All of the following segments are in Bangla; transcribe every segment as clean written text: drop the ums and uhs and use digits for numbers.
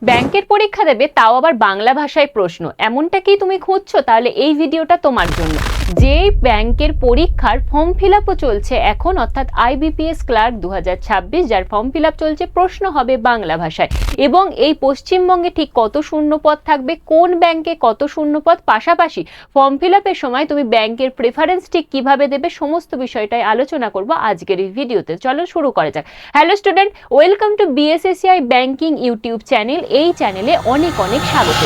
ব্যাংকের পরীক্ষা দেবে, তাও আবার বাংলা ভাষায় প্রশ্ন, এমনটা কি তুমি খুঁজছো? তাহলে এই ভিডিওটা তোমার জন্য। যে ব্যাংকের পরীক্ষার ফর্ম ফিল আপও চলছে এখন, অর্থাৎ আইবিপিএস ক্লার্ক 2026, যার ফর্ম ফিল আপ চলছে, প্রশ্ন হবে বাংলা ভাষায়। এবং এই পশ্চিমবঙ্গে ঠিক কত শূন্যপদ থাকবে, কোন ব্যাংকে কত শূন্যপদ, পাশাপাশি ফর্ম ফিল আপের সময় তুমি ব্যাংকের প্রেফারেন্স ঠিক কিভাবে দেবে, সমস্ত বিষয়টাই আলোচনা করবো আজকের এই ভিডিওতে। চলো শুরু করা যাক। Hello student, welcome to BSSCI banking YouTube channel. এই চ্যানেলে অনেক অনেক স্বাগত।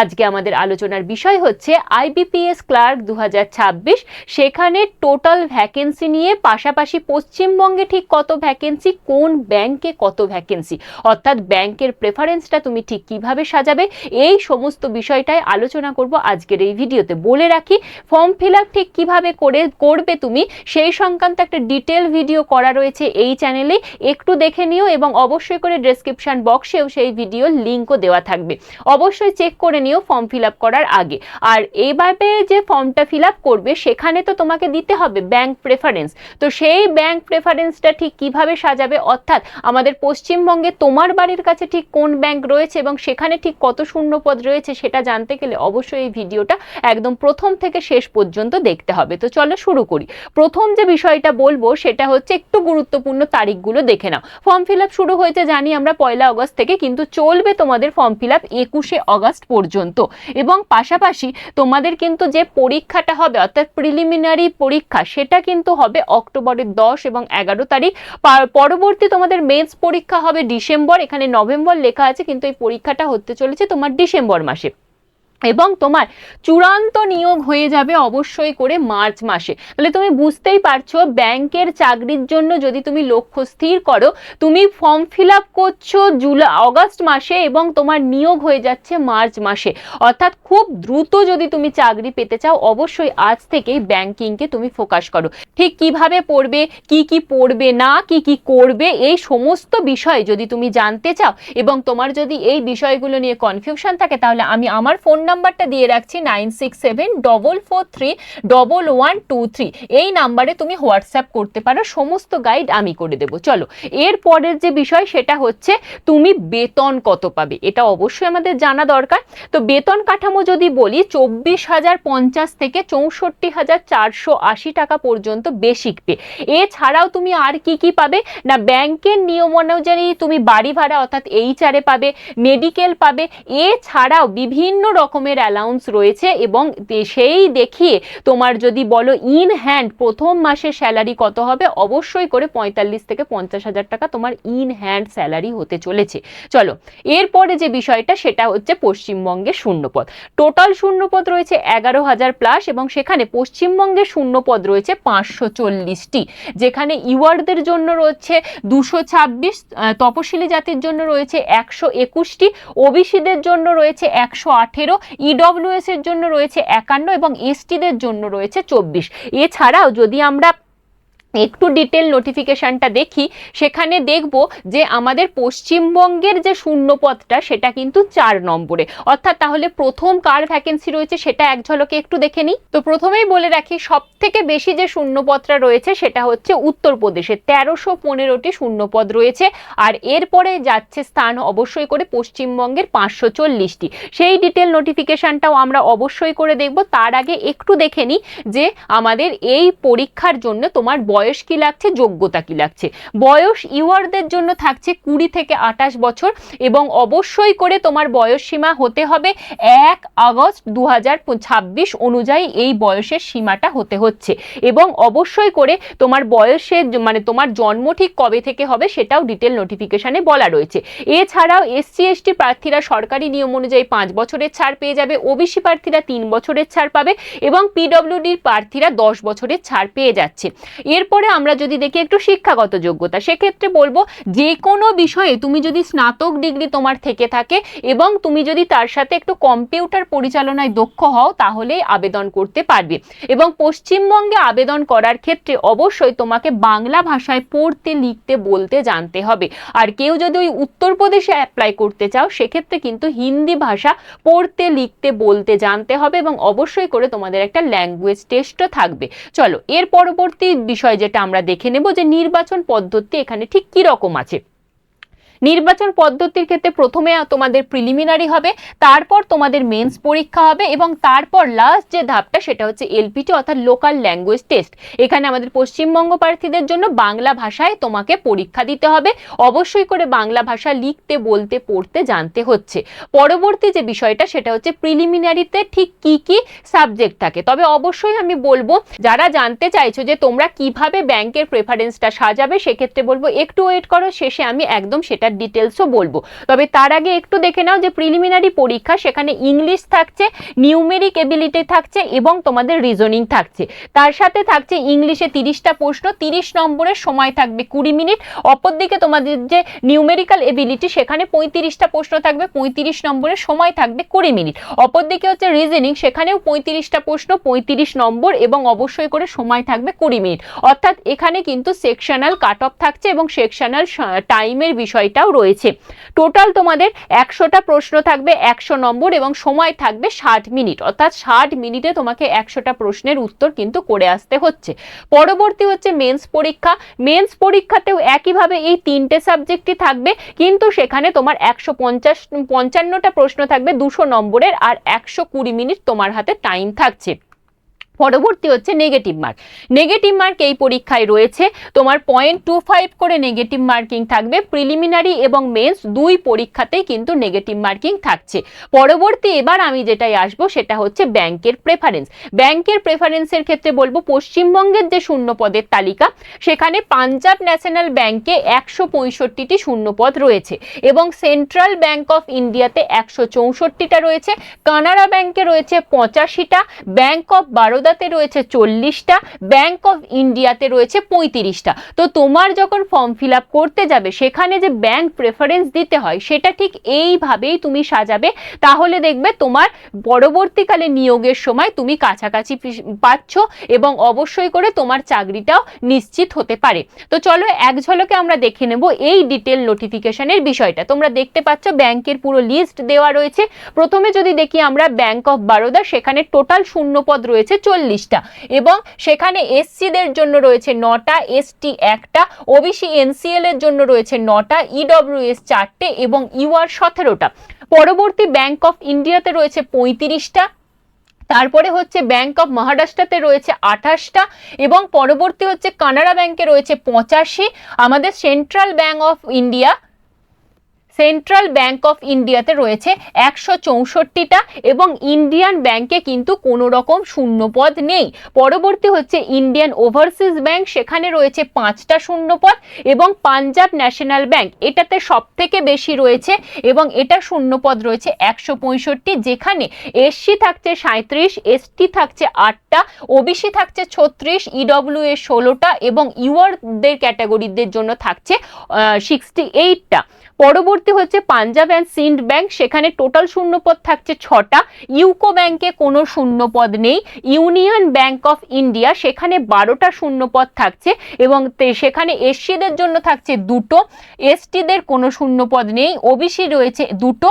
আজকে আমাদের আলোচনার বিষয় হচ্ছে আইবিপিএস ক্লার্ক 2026, সেখানে টোটাল ভ্যাকেন্সি নিয়ে, পাশাপাশি পশ্চিমবঙ্গে ঠিক কত ভ্যাকেন্সি, কোন ব্যাংকে কত ভ্যাকেন্সি, অর্থাৎ ব্যাংকের প্রেফারেন্সটা তুমি ঠিক কিভাবে সাজাবে, এই সমস্ত বিষয়টাই আলোচনা করব আজকের এই ভিডিওতে। বলে রাখি, ফর্ম ফিল আপ ঠিক কিভাবে করবে তুমি, সেই সংক্রান্ত একটা ডিটেল ভিডিও করা রয়েছে এই চ্যানেলে, একটু দেখে নিও। এবং অবশ্যই করে ডেসক্রিপশন বক্সেও সেই ভিডিওর লিঙ্কও দেওয়া থাকবে, অবশ্যই চেক করে নিও ফর্ম ফিল আপ করার আগে। আর এইভাবে যে ফর্মটা ফিল আপ করবে, সেখানে তো তোমাকে দিতে হবে ব্যাংক প্রেফারেন্স। তো সেই ব্যাংক প্রেফারেন্সটা ঠিক কিভাবে সাজাবে, অর্থাৎ আমাদের পশ্চিমবঙ্গে তোমার বাড়ির কাছে ঠিক কোন ব্যাংক রয়েছে এবং সেখানে ঠিক কত শূন্যপদ রয়েছে, সেটা জানতে গেলে অবশ্যই এই ভিডিওটা একদম প্রথম থেকে শেষ পর্যন্ত দেখতে হবে। তো চলো শুরু করি। প্রথম যে বিষয়টা বলবো সেটা হচ্ছে, একটু গুরুত্বপূর্ণ তারিখগুলো দেখে নাও। ফর্ম ফিল আপ শুরু হয়েছে জানি আমরা 1 আগস্ট থেকে, কিন্তু চলবে তোমাদের ফর্ম ফিল আপ 21 আগস্ট পর্যন্ত। এবং পাশাপাশি তোমাদের কিন্তু যে পরীক্ষাটা হবে, অর্থাৎ প্রিলিমিনারি পরীক্ষা, সেটা কিন্তু হবে অক্টোবরের 10 এবং 11 তারিখ। পরবর্তী তোমাদের মেন্স পরীক্ষা হবে ডিসেম্বর, এখানে নভেম্বর লেখা আছে, কিন্তু এই পরীক্ষাটা হতে চলেছে তোমার ডিসেম্বর মাসে। এবং তোমার চূড়ান্ত নিয়োগ হয়ে যাবে অবশ্যই করে মার্চ মাসে। তাহলে তুমি বুঝতেই পারছো, ব্যাংকের চাকরির জন্য যদি তুমি লক্ষ্য স্থির করো, তুমি ফর্ম ফিল আপ করছো আগস্ট মাসে এবং তোমার নিয়োগ হয়ে যাচ্ছে মার্চ মাসে। অর্থাৎ খুব দ্রুত যদি তুমি চাকরি পেতে চাও, অবশ্যই আজ থেকেই ব্যাংকিংকে তুমি ফোকাস করো। ঠিক কিভাবে পড়বে, কি পড়বে না, কি করবে, এই সমস্ত বিষয় যদি তুমি জানতে চাও এবং তোমার যদি এই বিষয়গুলো নিয়ে কনফিউশন থাকে, তাহলে আমি আমার ফোন নাম্বারটা দিয়ে রাখছি 9674431123। এই নাম্বারে তুমি হোয়াটসঅ্যাপ করতে পারো, সমস্ত গাইড আমি করে দেবো। চলো এর পরের যে বিষয় সেটা হচ্ছে, তুমি বেতন কত পাবে, এটা অবশ্যই আমাদের জানা দরকার। তো বেতন কাঠামো যদি বলি, 24,050 থেকে 64,480 টাকা পর্যন্ত বেসিক পে। এছাড়াও তুমি আর কি পাবে না, ব্যাংকের নিয়ম অনুযায়ী তুমি বাড়ি ভাড়া অর্থাৎ এইচআরএ পাবে, মেডিকেল পাবে, এছাড়াও বিভিন্ন রকমের অ্যালাউন্স রয়েছে। এবং সেই দেখিয়ে তোমার যদি বলো ইন হ্যান্ড প্রথম মাসের স্যালারি কত হবে, অবশ্যই করে 45 থেকে 50,000 টাকা তোমার ইন হ্যান্ড স্যালারি হতে চলেছে। চলো এরপরে যে বিষয়টা সেটা হচ্ছে পশ্চিমবঙ্গের শূন্যপদ। টোটাল শূন্যপদ রয়েছে 11,000 প্লাস, এবং সেখানে পশ্চিমবঙ্গের শূন্যপদ রয়েছে 540টি, যেখানে ইওয়ার্ডদের জন্য রয়েছে 226, তপশিলি জাতির জন্য রয়েছে 121টি, ওবিসিদের জন্য রয়েছে 118, ইডব্লিউএস এর জন্য রয়েছে 51 এবং এসটিদের জন্য রয়েছে 24। এছাড়াও যদি আমরা একটু ডিটেল নোটিফিকেশনটা দেখি, সেখানে দেখব যে আমাদের পশ্চিমবঙ্গের যে শূন্যপদটা সেটা কিন্তু 4 নম্বরে। অর্থাৎ তাহলে প্রথম কার ভ্যাকেন্সি রয়েছে সেটা এক ঝলকে একটু দেখে নিই। তো প্রথমেই বলে রাখি, সব থেকে বেশি যে শূন্যপদটা রয়েছে সেটা হচ্ছে উত্তরপ্রদেশে, 1315টি শূন্যপদ রয়েছে। আর এরপরে যাচ্ছে স্থান অবশ্যই করে পশ্চিমবঙ্গের 540টি। সেই ডিটেল নোটিফিকেশনটাও আমরা অবশ্যই করে দেখব। তার আগে একটু দেখে নিই যে আমাদের এই পরীক্ষার জন্য তোমার বয়স কি লাগছে, যোগ্যতা কি লাগছে। বয়স ইউয়ারদের জন্য থাকছে 20 থেকে 28 বছর, এবং অবশ্যই করে তোমার বয়স সীমা হতে হবে 1 আগস্ট 2026 অনুযায়ী এই বয়সের সীমাটা হতে হচ্ছে। এবং অবশ্যই করে তোমার বয়সের মানে তোমার জন্ম ঠিক কবে থেকে হবে সেটাও ডিটেল নোটিফিকেশনে বলা রয়েছে। এছাড়াও এসসি এসটি প্রার্থীরা সরকারি নিয়ম অনুযায়ী 5 বছরের ছাড় পেয়ে যাবে, ওবিসি প্রার্থীরা 3 বছরের ছাড় পাবে এবং পিডব্লিউডি প্রার্থীরা 10 বছরের ছাড় পেয়ে যাচ্ছে। এরপরে আমরা যদি দেখি একটু শিক্ষাগত যোগ্যতা, সেক্ষেত্রে বলবো যে কোনো বিষয়ে তুমি যদি স্নাতক ডিগ্রি তোমার থেকে থাকে এবং তুমি যদি তার সাথে একটু কম্পিউটার পরিচালনায় দক্ষ হও, তাহলেই আবেদন করতে পারবে। এবং পশ্চিমবঙ্গে আবেদন করার ক্ষেত্রে অবশ্যই তোমাকে বাংলা ভাষায় পড়তে লিখতে বলতে জানতে হবে। আর কেউ যদি ওই উত্তরপ্রদেশে অ্যাপ্লাই করতে চাও, সেক্ষেত্রে কিন্তু হিন্দি ভাষা পড়তে লিখতে বলতে জানতে হবে এবং অবশ্যই করে তোমাদের একটা ল্যাঙ্গুয়েজ টেস্টও থাকবে। চলো এর পরবর্তী বিষয় যেটা আমরা দেখে নেব যে নির্বাচন পদ্ধতি এখানে ঠিক কি রকম আছে। নির্বাচন পদ্ধতির ক্ষেত্রে প্রথমে তোমাদের প্রিলিমিনারি হবে, তারপর তোমাদের মেন্স পরীক্ষা হবে এবং তারপর লাস্ট যে ধাপটা সেটা হচ্ছে এলপিটি অর্থাৎ লোকাল ল্যাঙ্গুয়েজ টেস্ট। এখানে আমাদের পশ্চিমবঙ্গ প্রার্থীদের জন্য বাংলা ভাষায় তোমাকে পরীক্ষা দিতে হবে, অবশ্যই করে বাংলা ভাষা লিখতে বলতে পড়তে জানতে হচ্ছে। পরবর্তী যে বিষয়টা সেটা হচ্ছে প্রিলিমিনারিতে ঠিক কি কি সাবজেক্ট থাকে। তবে অবশ্যই আমি বলবো যারা জানতে চাইছো যে তোমরা কিভাবে ব্যাংকের প্রেফারেন্সটা সাজাবে সেক্ষেত্রে বলবো একটু ওয়েট করো, শেষে আমি একদম সেটা ডিটেলসও বলবো। তবে তার আগে একটু দেখে নাও যে প্রিলিমিনারি পরীক্ষা সেখানে ইংলিশ থাকছে, নিউমেরিক এবিলিটি থাকছে এবং তোমাদের রিজনিং থাকছে। তার সাথে থাকছে ইংলিশে 30টা প্রশ্ন, 30 নম্বরের সময় থাকবে 20 মিনিট। অপরদিকে তোমাদের যে নিউমেরিক্যাল এবিলিটি সেখানে 35টা প্রশ্ন থাকবে, 35 নম্বরের সময় থাকবে 20 মিনিট। অপরদিকে হচ্ছে রিজনিং, সেখানেও 35টা প্রশ্ন, 35 নম্বর এবং অবশ্যই করে সময় থাকবে 20 মিনিট। অর্থাৎ এখানে কিন্তু সেকশনাল কাট অফ থাকছে এবং সেকশনাল টাইমের বিষয়টাও রয়েছে। টোটাল তোমাদের 100টা প্রশ্ন থাকবে, 100 নম্বর এবং সময় থাকবে 60 মিনিট। অর্থাৎ 60 মিনিটে তোমাকে 100টা প্রশ্নের উত্তর কিন্তু করে আসতে হচ্ছে। পরবর্তী হচ্ছে মেন্স পরীক্ষা। মেন্স পরীক্ষাতেও একইভাবে এই 3টে সাবজেক্টই থাকবে, কিন্তু সেখানে তোমার 155টা প্রশ্ন থাকবে 200 নম্বরের আর 120 মিনিট তোমার হাতে টাইম থাকছে। পরবর্তী হচ্ছে নেগেটিভ মার্ক। নেগেটিভ মার্ক এই পরীক্ষায় রয়েছে তোমার 0.25 করে নেগেটিভ মার্কিং থাকবে। প্রিলিমিনারি এবং মেন্স দুই পরীক্ষাতেই কিন্তু নেগেটিভ মার্কিং থাকছে। পরবর্তী এবার আমি যেটাই আসবো সেটা হচ্ছে ব্যাংকের প্রেফারেন্স। ব্যাংকের প্রেফারেন্সের ক্ষেত্রে বলবো পশ্চিমবঙ্গের যে শূন্য পদের তালিকা সেখানে পাঞ্জাব ন্যাশনাল ব্যাংকে 165টি শূন্য পদ রয়েছে এবং সেন্ট্রাল ব্যাংক অফ ইন্ডিয়াতে 164টা রয়েছে, কানাড়া ব্যাংকে রয়েছে 85টা, ব্যাংক অফ বারোদা রয়েছে 40টা, ব্যাংক অফ ইন্ডিয়াতে রয়েছে 35টা। তো তোমার যখন ফর্ম ফিল আপ করতে যাবে সেখানে যে ব্যাংক প্রেফারেন্স দিতে হয় সেটা ঠিক এইভাবেই তুমি সাজাবে, তাহলে দেখবে তোমার পরবর্তীকালে নিয়োগের সময় তুমি কাছাকাছি পাচ্ছ এবং অবশ্যই করে তোমার চাকরিটাও নিশ্চিত হতে পারে। তো চলো এক ঝলকে আমরা দেখে নেব এই ডিটেল নোটিফিকেশনের বিষয়টা। তোমরা দেখতে পাচ্ছ ব্যাংকের পুরো লিস্ট দেওয়া রয়েছে। প্রথমে যদি দেখি আমরা ব্যাংক অফ বারোদা, সেখানে টোটাল শূন্য পদ রয়েছে 40টা এবং সেখানে এসসিদের জন্য রয়েছে 9টা, এসটি 1টা, ওবিসি এনসিএল এর জন্য রয়েছে 9টা, ইডব্লিউএস 4টে এবং ইউআর 17টা। পরবর্তী ব্যাংক অফ ইন্ডিয়াতে রয়েছে 35টা, তারপরে হচ্ছে ব্যাংক অফ মহারাষ্ট্রতে রয়েছে 28টা এবং পরবর্তী হচ্ছে কানাড়া ব্যাংকে রয়েছে 85, আমাদের সেন্ট্রাল ব্যাংক অফ ইন্ডিয়াতে রয়েছে 164টা এবং ইন্ডিয়ান ব্যাংকে কিন্তু কোনো রকম শূন্য পদ নেই। পরবর্তী হচ্ছে ইন্ডিয়ান ওভারসিজ ব্যাংক, সেখানে রয়েছে 5টা শূন্য পদ এবং পাঞ্জাব ন্যাশনাল ব্যাংক এটাতে সব থেকে বেশি রয়েছে এবং এটা শূন্য পদ রয়েছে 165, যেখানে এসসি থাকছে 37, এসটি থাকছে 8টা, ওবিসি থাকছে 36, ইডব্লিউএস 16টা এবং ইউআরদের ক্যাটাগরিদের জন্য থাকছে 68টা। পরবর্তী হচ্ছে পাঞ্জাব অ্যান্ড সিন্ড ব্যাংক, সেখানে টোটাল শূন্যপদ থাকছে 6টা, ইউকো ব্যাংকে কোনো শূন্যপদ নেই, ইউনিয়ন ব্যাংক অফ ইন্ডিয়া সেখানে 12টা শূন্যপদ থাকছে এবং সেখানে এসসিদের জন্য থাকছে 2টো, এসটিদের কোনো শূন্যপদ নেই, ওবিসি রয়েছে 2টো,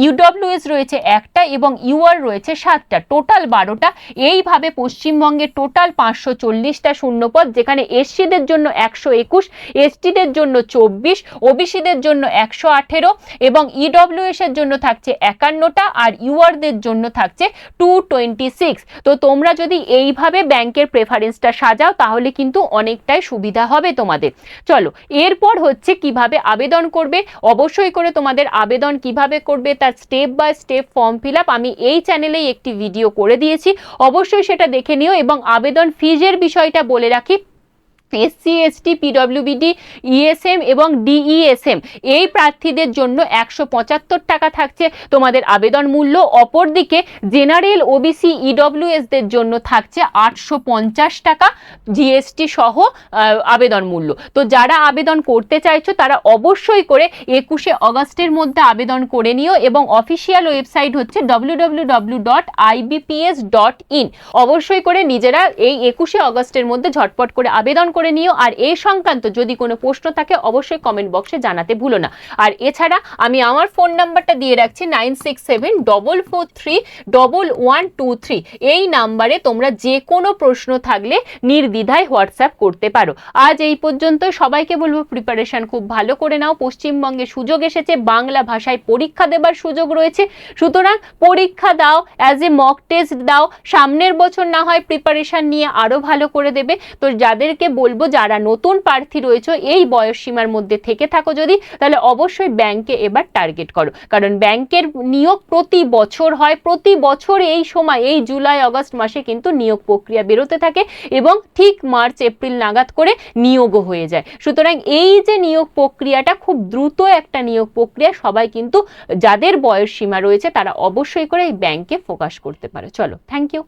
ইউডব্লিউএস রয়েছে 1টা এবং ইউআর রয়েছে 7টা, টোটাল 12টা। এইভাবে পশ্চিমবঙ্গে টোটাল 540টা শূন্যপদ, যেখানে এসসিদের জন্য 121, এসটিদের জন্য 24, ওবিসিদের জন্য 118 এবং ইডব্লিউএস এর জন্য থাকছে 51টা আর ইউআরদের জন্য থাকছে 226। তো তোমরা যদি এইভাবে ব্যাংকের প্রেফারেন্সটা সাজাও তাহলে কিন্তু অনেকটাই সুবিধা হবে তোমাদের। চলো এরপর হচ্ছে কিভাবে আবেদন করবে। অবশ্যই করে তোমাদের আবেদন কিভাবে করবে তার step by step form fill up আমি এই চ্যানেলেই একটি ভিডিও করে দিয়েছি, অবশ্যই সেটা দেখে নিও। এবং আবেদন ফিজের বিষয়টা বলে রাখি, এসসি এসটি পিডব্লিউবিডি ইএসএম এবং ডিইএসএম এই প্রার্থীদের জন্য 175 টাকা থাকছে তোমাদের আবেদন মূল্য। অপরদিকে জেনারেল ওবিসি ইডব্লিউএসদের জন্য থাকছে 850 টাকা জিএসটি সহ আবেদন মূল্য। তো যারা আবেদন করতে চাইছো তারা অবশ্যই করে 21শে অগস্টের মধ্যে আবেদন করে নিও এবং অফিসিয়াল ওয়েবসাইট হচ্ছে www.ibps.in। অবশ্যই করে নিজেরা এই 21শে অগস্টের মধ্যে ঝটপট করে আবেদন করে নিও। আর এই সংক্রান্ত যদি কোনো প্রশ্ন থাকে অবশ্যই কমেন্ট বক্সে জানাতে ভুলো না। আর এছাড়া আমি আমার ফোন নাম্বারটা দিয়ে রাখছি 9674431123। এই নাম্বারে তোমরা যে কোনো প্রশ্ন থাকলে নির্দ্বিধায় হোয়াটসঅ্যাপ করতে পারো। আজ এই পর্যন্ত। সবাইকে বলবো প্রিপারেশন খুব ভালো করে নাও। পশ্চিমবঙ্গে সুযোগ এসেছে, বাংলা ভাষায় পরীক্ষা দেবার সুযোগ রয়েছে, সুতরাং পরীক্ষা দাও, অ্যাজ এ মক টেস্ট দাও। সামনের বছর না হয় প্রিপারেশন নিয়ে আরো ভালো করে দেবে। তো যাদেরকে বলবো যারা নতুন প্রার্থী রয়েছে এই বয়স সীমার মধ্যে থেকে থাকো যদি, তাহলে অবশ্যই ব্যাংকে এবার টার্গেট করো, কারণ ব্যাংকের নিয়োগ প্রতি বছর হয়। প্রতি বছর এই সময়, এই জুলাই আগস্ট মাসে কিন্তু নিয়োগ প্রক্রিয়া বেরোতে থাকে এবং ঠিক মার্চ এপ্রিল নাগাদ করে নিয়োগও হয়ে যায়। সুতরাং এই যে নিয়োগ প্রক্রিয়াটা খুব দ্রুত একটা নিয়োগ প্রক্রিয়া, সবাই কিন্তু যাদের বয়স সীমা রয়েছে তারা অবশ্যই করে এই ব্যাংকে ফোকাস করতে পারে। চলো, থ্যাংক ইউ।